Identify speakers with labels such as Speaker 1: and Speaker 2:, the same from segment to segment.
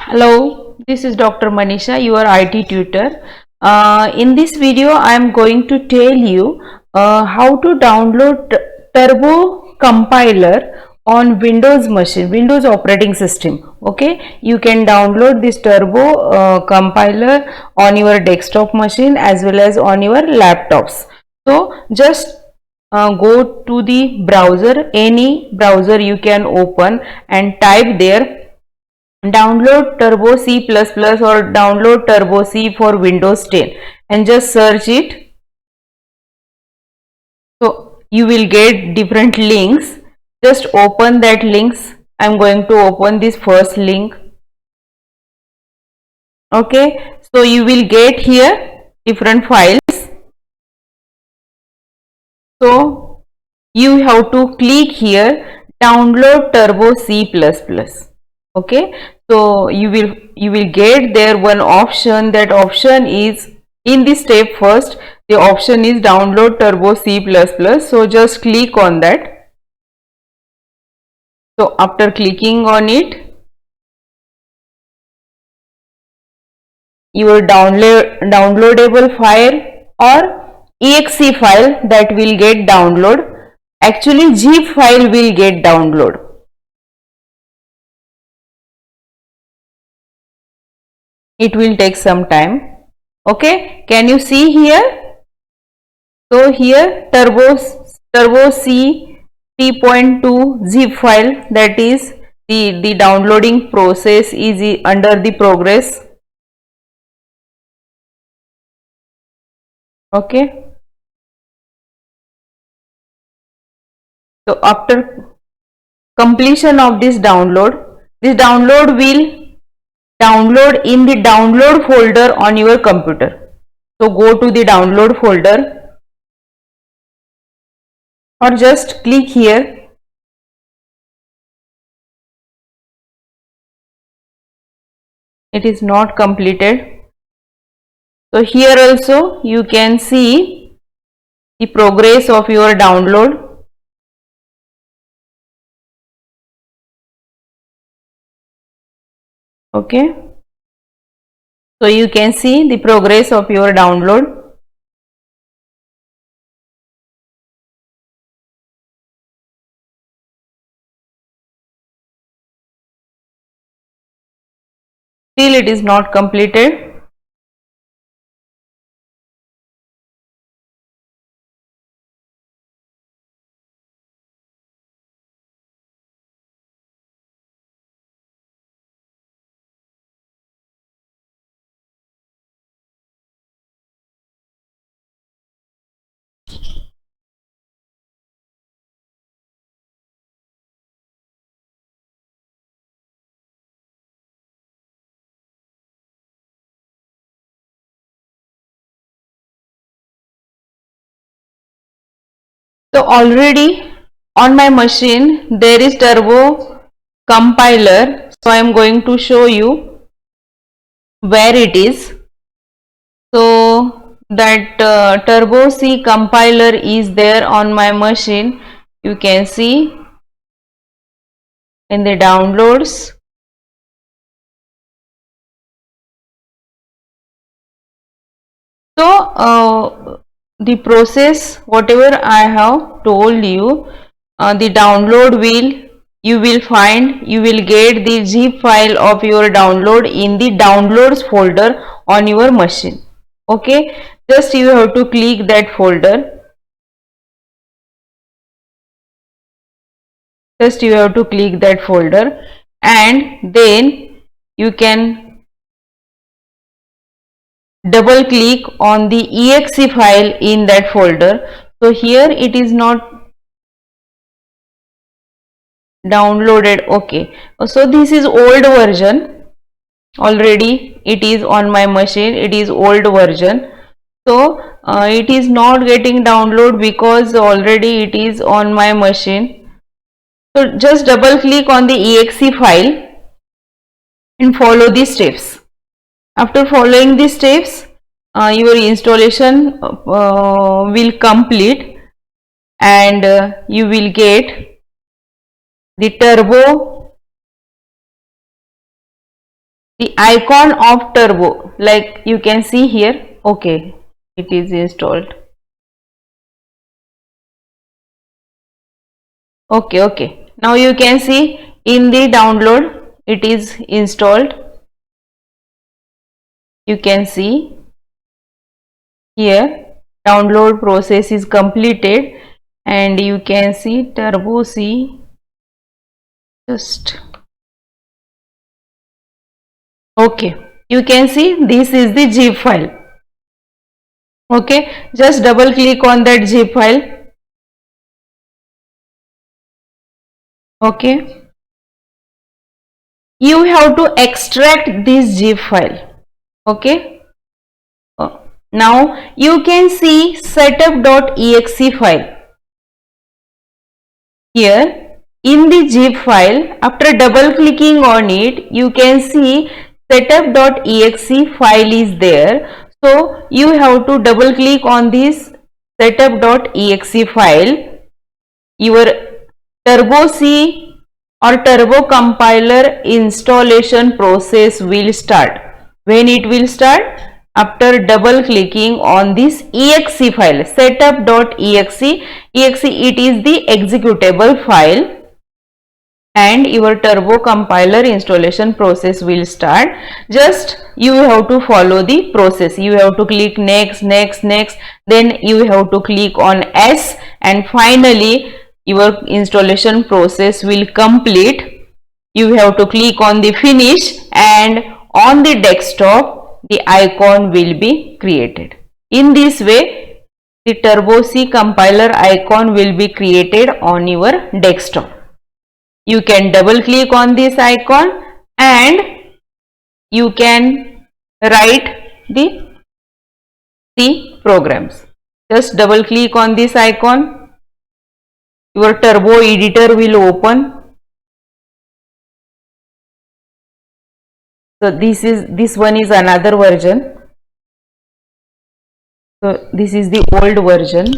Speaker 1: Hello, this is Dr. Manisha, your IT tutor. In this video, I am going to tell you how to download Turbo Compiler on Windows machine, Windows operating system. Okay, you can download this Turbo Compiler on your desktop machine as well as on your laptops. So just go to the browser, any browser you can open, and type there download Turbo C++ or download Turbo C for Windows 10 and just search it. So you will get different links. Just open that links. I am going to open this first link. Okay, so you will get here different files. So you have to click here download Turbo C++. Okay, so you will get there one option. That option is in the step first. The option is download Turbo C++. So just click on that. So after clicking on it, your downloadable file or exe file that will get download. Actually zip file will get download. It will take some time. Okay, can you see here? So here turbo C 3.2 zip file, that is the downloading process is under the progress. Okay, so after completion of this download will download in the download folder on your computer. So go to the download folder or just click here. It is not completed. So here also you can see the progress of your download. Okay, so you can see the progress of your download. Still it is not completed. So already on my machine there is Turbo Compiler. So I am going to show you where it is. So that Turbo C compiler is there on my machine. You can see in the downloads. So the process whatever I have told you, the download you will get the zip file of your download in the downloads folder on your machine. Okay, just you have to click that folder. Just you have to click that folder and then you can double click on the exe file in that folder. So here it is not downloaded. Okay, so this is old version. Already it is on my machine, it is old version. So it is not getting download because already it is on my machine. So just double click on the exe file and follow the steps. After following the steps, your installation will complete and you will get the Turbo the icon of turbo, like you can see here. Okay, it is installed. Okay, now you can see in the download it is installed. You can see here download process is completed, and you can see turbo C. Just okay, you can see this is the zip file. Okay, just double click on that zip file. Okay, you have to extract this zip file. Okay, now you can see setup.exe file. Here in the zip file, after double clicking on it, you can see setup.exe file is there. So you have to double click on this setup.exe file. Your turbo C or turbo compiler installation process will start. When it will start? After double clicking on this exe file, setup.exe. Exe, it is the executable file, and your turbo compiler installation process will start. Just you have to follow the process. You have to click next, then you have to click on S, and finally your installation process will complete. You have to click on the finish, and on the desktop the icon will be created. In this way, the turbo C compiler icon will be created on your desktop. You can double click on this icon and you can write the C programs. Just double click on this icon. Your turbo editor will open. So this one is another version. So this is the old version.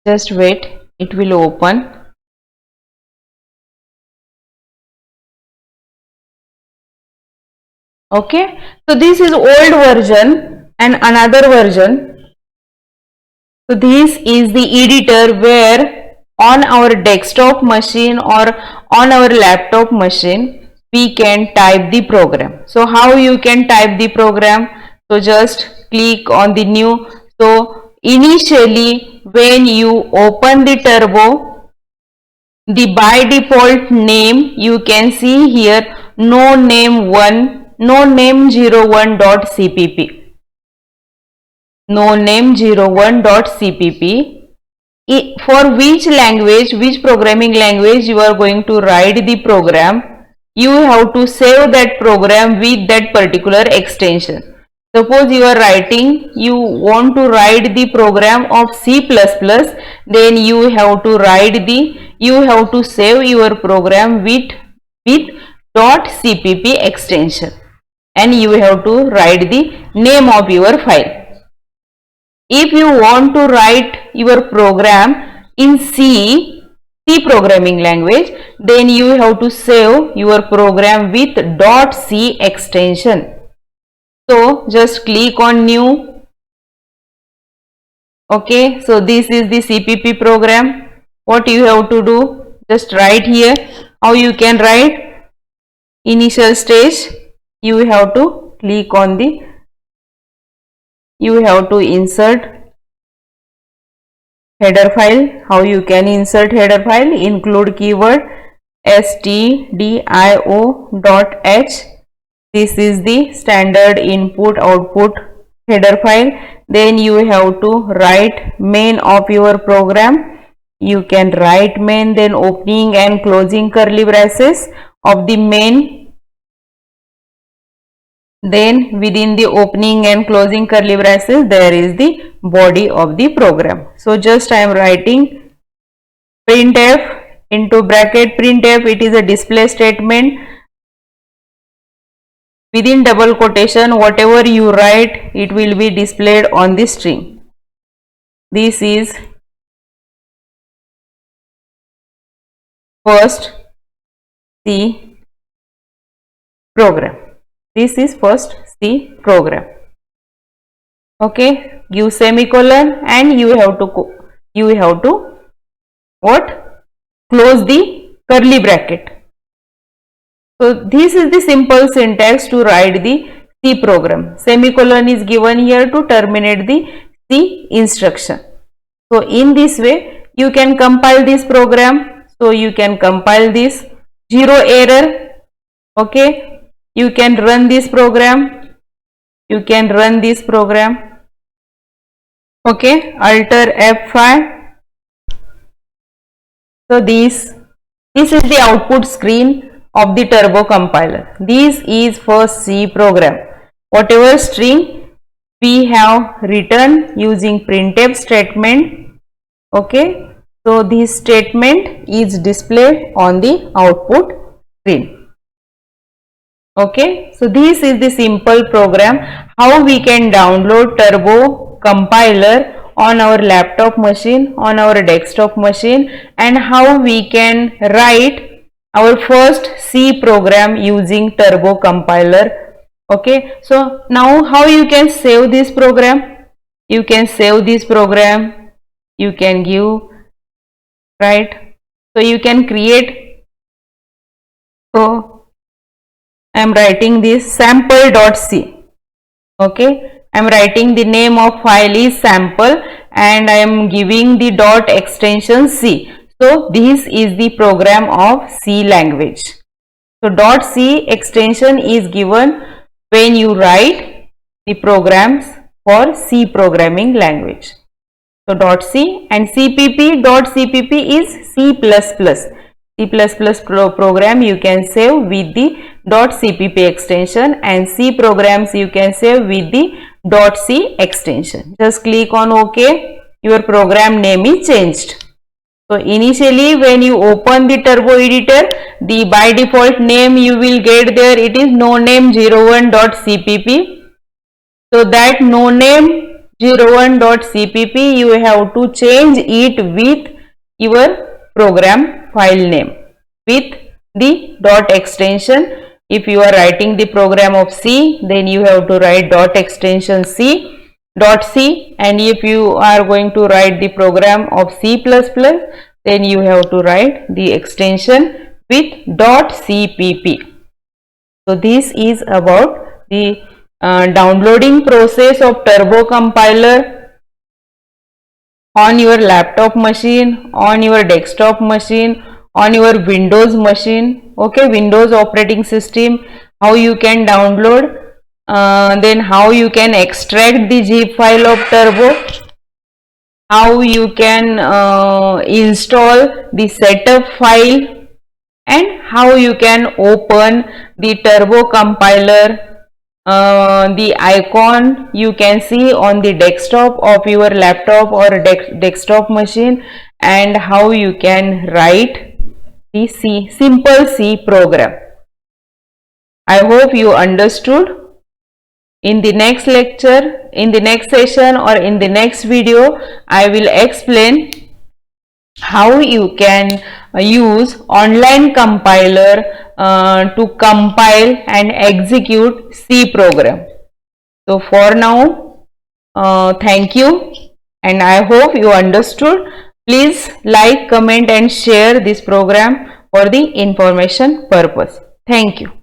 Speaker 1: Just wait, it will open. Okay, so this is old version and another version. So this is the editor where on our desktop machine or on our laptop machine we can type the program. So how you can type the program? So just click on the new. So initially when you open the turbo, the by default name you can see here no name 01.cpp. No name 01.cpp. For which language, which programming language you are going to write the program, you have to save that program with that particular extension. Suppose you want to write the program of C++, then you have to save your program with .cpp extension, and you have to write the name of your file. If you want to write your program in C programming language, then you have to save your program with .c extension. So just click on new. Okay, so this is the CPP program. What you have to do? Just write here. How you can write? Initial stage. You have to click on the. You have to insert header file. How you can insert header file? Include keyword stdio.h. This is the standard input output header file. Then you have to write main of your program. You can write main, then opening and closing curly braces of the main. Then within the opening and closing curly braces there is the body of the program. So just I am writing printf into bracket. Printf, it is a display statement. within double quotation whatever you write, it will be displayed on the string. This is first C program. This is first C program. Okay, give semicolon and you have to what? Close the curly bracket. So this is the simple syntax to write the C program. Semicolon is given here to terminate the C instruction. So in this way you can compile this program. So you can compile this, zero error. Okay, you can run this program. You can run this program. Okay, alter F5. So this is the output screen of the turbo compiler. This is first C program. Whatever string we have written using printf statement. Okay, so this statement is displayed on the output screen. Okay, so this is the simple program how we can download turbo compiler on our laptop machine, on our desktop machine, and how we can write our first C program using turbo compiler. Okay, so now how you can save this program? You can save this program, you can give, right? So you can create. So I am writing this sample.c. Okay, I am writing the name of file is sample and I am giving the dot extension C. So this is the program of C language. So dot C extension is given when you write the programs for C programming language. So dot C and CPP, dot CPP is C++. C++ program you can save with the dot CPP extension, and C programs you can save with the dot C extension. Just click on OK. Your program name is changed. So initially when you open the turbo editor, the by default name you will get there, it is no name01.cpp. So that no name01.cpp you have to change it with your program file name with the dot extension. If you are writing the program of C, then you have to write dot extension C, dot C, and if you are going to write the program of C++, then you have to write the extension with dot CPP. So this is about the downloading process of turbo compiler on your laptop machine, on your desktop machine, on your Windows machine. Okay, Windows operating system, how you can download, then how you can extract the zip file of turbo, how you can install the setup file, and how you can open the turbo compiler. The icon you can see on the desktop of your laptop or desktop machine, and how you can write the simple C program. I hope you understood. In the next lecture, in the next session, or in the next video, I will explain how you can use online compiler to compile and execute C program. So for now, thank you, and I hope you understood. Please like, comment and share this program for the information purpose. Thank you.